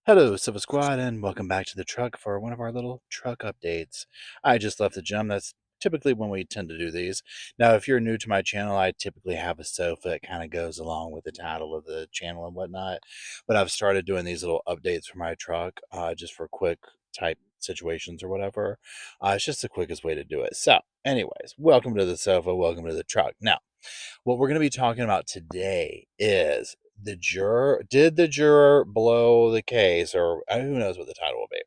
Hello, Silver Squad, and welcome back to the truck for one of our little truck updates. I just left the gym. That's typically when we tend to do these. Now, if you're new to my channel, I typically have a sofa that kind of goes along with the title of the channel and whatnot. But I've started doing these little updates for my truck just for quick type situations or whatever. It's just the quickest way to do it. So, anyways, welcome to the sofa. Welcome to the truck. Now, what we're going to be talking about today is the juror. Did the juror blow the case, or who knows what the title will be?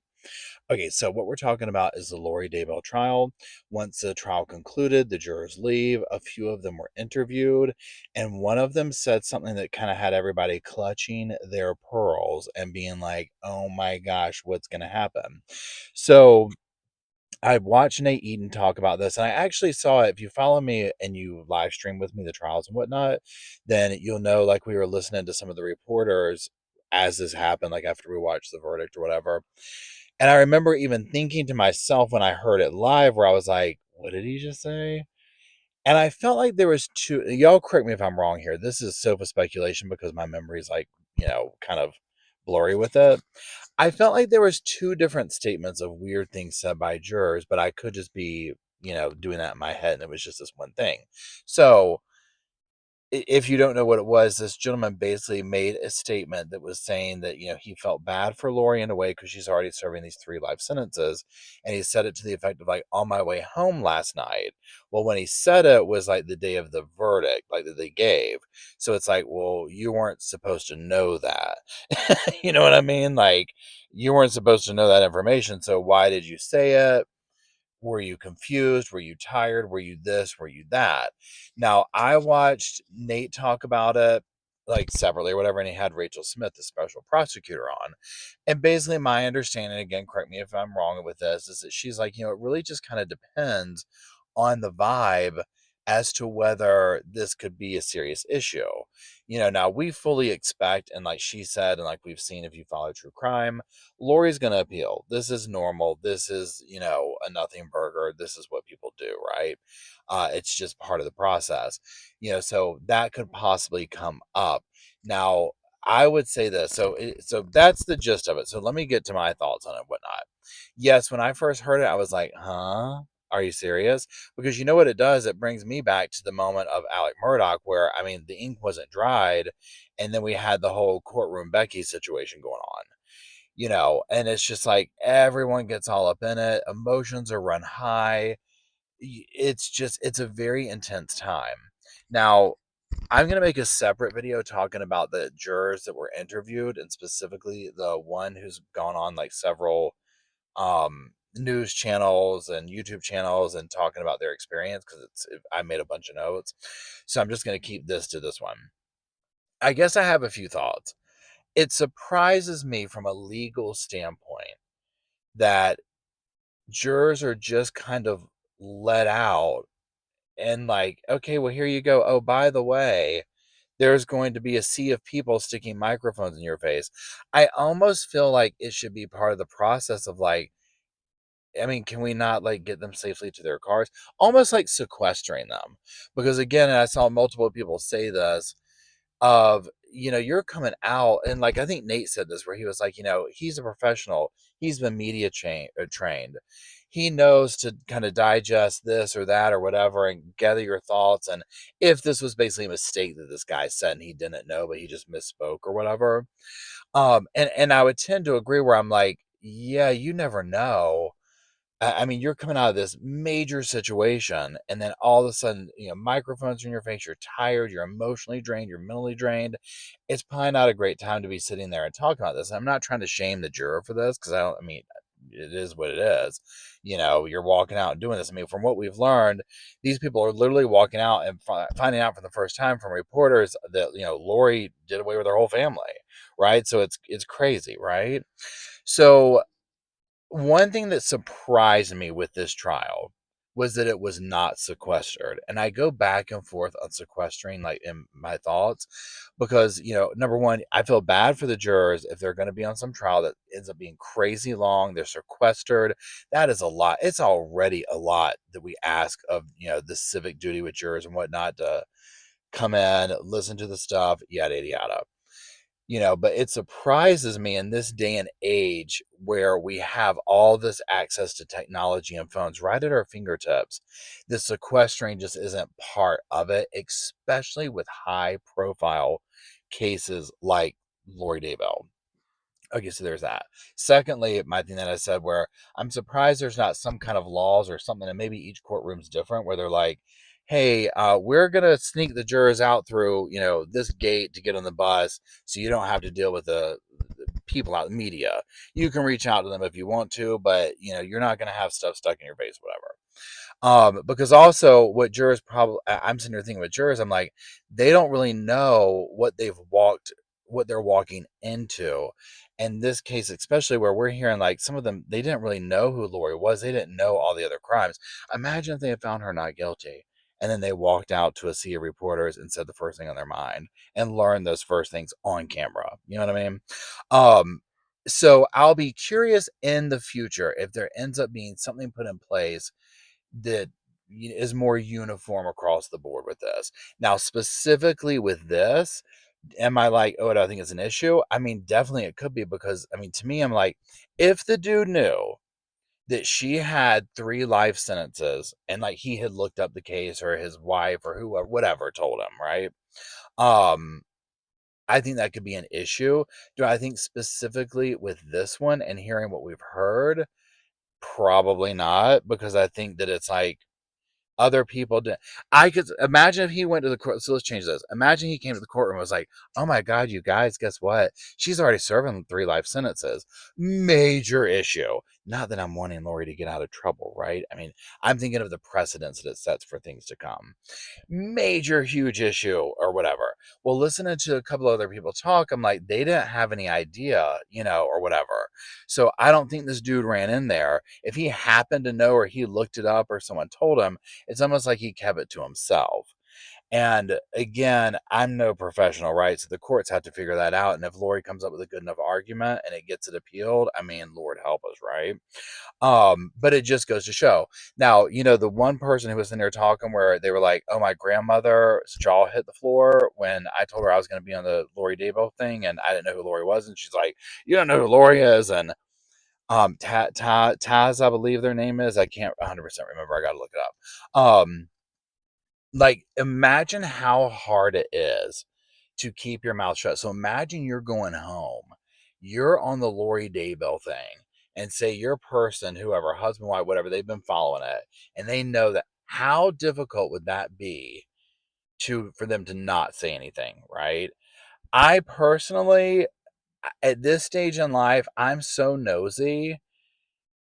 Okay, so what we're talking about is the Lori Daybell trial. Once the trial concluded, the jurors leave. A few of them were interviewed, and one of them said something that kind of had everybody clutching their pearls and being like, oh my gosh, what's going to happen? So I watched Nate Eden talk about this, and I actually saw it. If you follow me and you live stream with me the trials and whatnot, then you'll know, like, we were listening to some of the reporters as this happened, like after we watched the verdict or whatever. And I remember even thinking to myself when I heard it live, where I was like, what did he just say? And I felt like there was two, y'all correct me if I'm wrong here. This is sofa speculation because my memory is like, kind of blurry with it. I felt like there was two different statements of weird things said by jurors, but I could just be, doing that in my head and it was just this one thing. So if you don't know what it was, this gentleman basically made a statement that was saying that, he felt bad for Lori in a way because she's already serving these 3 life sentences. And he said it to the effect of, like, on my way home last night. Well, when he said it was like the day of the verdict, like that they gave. So it's like, well, you weren't supposed to know that. You know what I mean? Like, you weren't supposed to know that information. So why did you say it? Were you confused? Were you tired? Were you this? Were you that? Now, I watched Nate talk about it, like, separately or whatever, and he had Rachel Smith, the special prosecutor, on. And basically, my understanding, again, correct me if I'm wrong with this, is that she's like, it really just kind of depends on the vibe as to whether this could be a serious issue. Now we fully expect, and like she said, and like we've seen if you follow true crime, Lori's going to appeal. This is normal. This is, a nothing burger. This is what people do, right? It's just part of the process, so that could possibly come up. Now, I would say this. So that's the gist of it. So let me get to my thoughts on it, whatnot. Yes, when I first heard it, I was like, huh? Are you serious? Because you know what it does? It brings me back to the moment of Alec Murdoch, where, I mean, the ink wasn't dried. And then we had the whole courtroom Becky situation going on, and it's just like everyone gets all up in it. Emotions are run high. It's a very intense time. Now, I'm going to make a separate video talking about the jurors that were interviewed, and specifically the one who's gone on like several news channels and YouTube channels and talking about their experience, because I made a bunch of notes. So I'm just going to keep this to this one. I guess I have a few thoughts. It surprises me from a legal standpoint that jurors are just kind of let out and like, okay, well, here you go. Oh, by the way, there's going to be a sea of people sticking microphones in your face. I almost feel like it should be part of the process of, like, I mean, can we not, like, get them safely to their cars? Almost like sequestering them. Because again, and I saw multiple people say this, of, you're coming out, and like I think Nate said this, where he was like, he's a professional. He's been trained. He knows to kind of digest this or that or whatever and gather your thoughts. And if this was basically a mistake that this guy said and he didn't know, but he just misspoke or whatever. And I would tend to agree, where I'm like, yeah, you never know. I mean, you're coming out of this major situation, and then all of a sudden, microphones are in your face. You're tired. You're emotionally drained. You're mentally drained. It's probably not a great time to be sitting there and talking about this. I'm not trying to shame the juror for this, because I mean, it is what it is. You're walking out and doing this. I mean, from what we've learned, these people are literally walking out and finding out for the first time from reporters that, Lori did away with her whole family, right? So it's crazy, right? So one thing that surprised me with this trial was that it was not sequestered. And I go back and forth on sequestering, like, in my thoughts, because, number one, I feel bad for the jurors if they're going to be on some trial that ends up being crazy long. They're sequestered. That is a lot. It's already a lot that we ask of, the civic duty with jurors and whatnot, to come in, listen to the stuff, yada, yada, yada. But it surprises me in this day and age where we have all this access to technology and phones right at our fingertips. The sequestering just isn't part of it, especially with high profile cases like Lori Daybell. Okay, so there's that. Secondly, my thing that I said where I'm surprised there's not some kind of laws or something, and maybe each courtroom's different, where they're like, hey, we're gonna sneak the jurors out through, this gate to get on the bus, so you don't have to deal with the people out in the media. You can reach out to them if you want to, but you're not gonna have stuff stuck in your face, whatever. Because also what jurors probably, I'm sitting there thinking with jurors, I'm like, they don't really know what they're walking into. In this case, especially where we're hearing like some of them, they didn't really know who Lori was. They didn't know all the other crimes. Imagine if they had found her not guilty. And then they walked out to a sea of reporters and said the first thing on their mind and learned those first things on camera. You know what I mean? Um, so I'll be curious in the future if there ends up being something put in place that is more uniform across the board with this. Now, specifically with this, am I like, oh, do I think it's an issue? I mean, definitely it could be because, I mean, to me, I'm like, if the dude knew that she had 3 life sentences and like he had looked up the case or his wife or whoever, whatever told him, right? Um, I think that could be an issue. Do I think specifically with this one and hearing what we've heard? Probably not, because I think that it's like, other people did. I could imagine if he went to the court. So let's change this. Imagine he came to the courtroom and was like, "Oh my God, you guys, guess what? She's already serving 3 life sentences. Major issue. Not that I'm wanting Lori to get out of trouble, right? I mean, I'm thinking of the precedents that it sets for things to come. Major, huge issue or whatever. Well, listening to a couple other people talk, I'm like, they didn't have any idea, or whatever. So I don't think this dude ran in there. If he happened to know or he looked it up or someone told him, it's almost like he kept it to himself. And again, I'm no professional, right? So the courts have to figure that out. And if Lori comes up with a good enough argument and it gets it appealed, I mean, Lord help us, right? But it just goes to show. Now, the one person who was in there talking where they were like, oh, my grandmother's jaw hit the floor when I told her I was going to be on the Lori Daybell thing and I didn't know who Lori was. And she's like, you don't know who Lori is. And Taz, I believe their name is. I can't 100% remember. I got to look it up. Like, imagine how hard it is to keep your mouth shut. So imagine you're going home, you're on the Lori Daybell thing, and say your person, whoever, husband, wife, whatever, they've been following it, and they know that. How difficult would that be for them to not say anything, right? I personally, at this stage in life, I'm so nosy,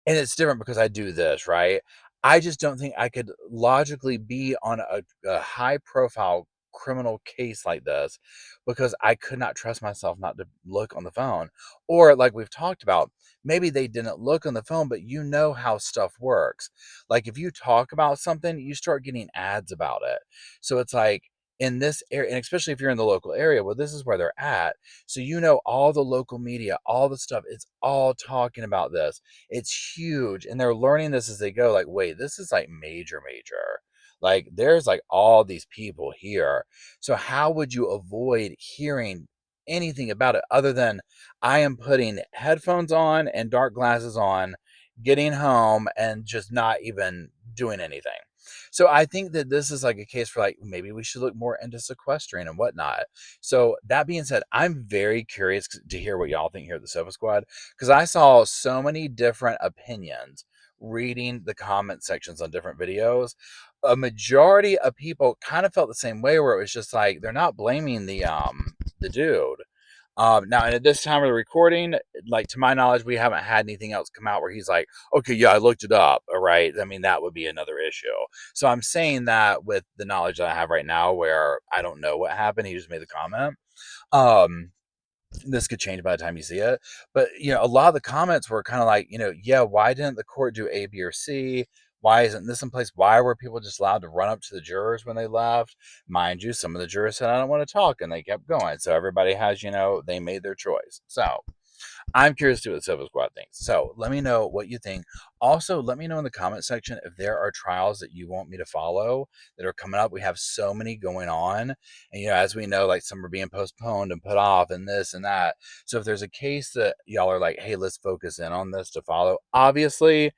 and it's different because I do this, right? I just don't think I could logically be on a high profile criminal case like this because I could not trust myself not to look on the phone. Or, like we've talked about, maybe they didn't look on the phone, but you know how stuff works. Like, if you talk about something, you start getting ads about it. So it's like, in this area, and especially if you're in the local area, well, this is where they're at. So, all the local media, all the stuff, it's all talking about this. It's huge, and they're learning this as they go, like, wait, this is like major, major. Like, there's like all these people here. So how would you avoid hearing anything about it other than I am putting headphones on and dark glasses on, getting home and just not even doing anything? So I think that this is like a case for like, maybe we should look more into sequestering and whatnot. So that being said, I'm very curious to hear what y'all think here at the Sofa Squad, because I saw so many different opinions reading the comment sections on different videos. A majority of people kind of felt the same way, where it was just like they're not blaming the dude. Now, and at this time of the recording, like, to my knowledge, we haven't had anything else come out where he's like, okay, yeah, I looked it up. All right. I mean, that would be another issue. So I'm saying that with the knowledge that I have right now, where I don't know what happened. He just made the comment. Um, this could change by the time you see it. But, a lot of the comments were kind of like, yeah, why didn't the court do A, B, or C? Why isn't this in place? Why were people just allowed to run up to the jurors when they left? Mind you, some of the jurors said, I don't want to talk, and they kept going. So everybody has, they made their choice. So I'm curious to what the Sofa Squad thinks. So let me know what you think. Also, let me know in the comment section if there are trials that you want me to follow that are coming up. We have so many going on. And, as we know, like some are being postponed and put off and this and that. So if there's a case that y'all are like, hey, let's focus in on this to follow, obviously,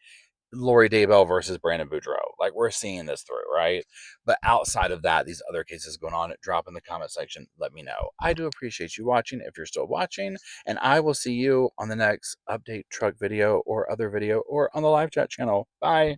Lori Daybell versus Brandon Boudreaux. Like, we're seeing this through, right? But outside of that, these other cases going on, drop in the comment section. Let me know. I do appreciate you watching if you're still watching, and I will see you on the next update truck video or other video or on the live chat channel. Bye.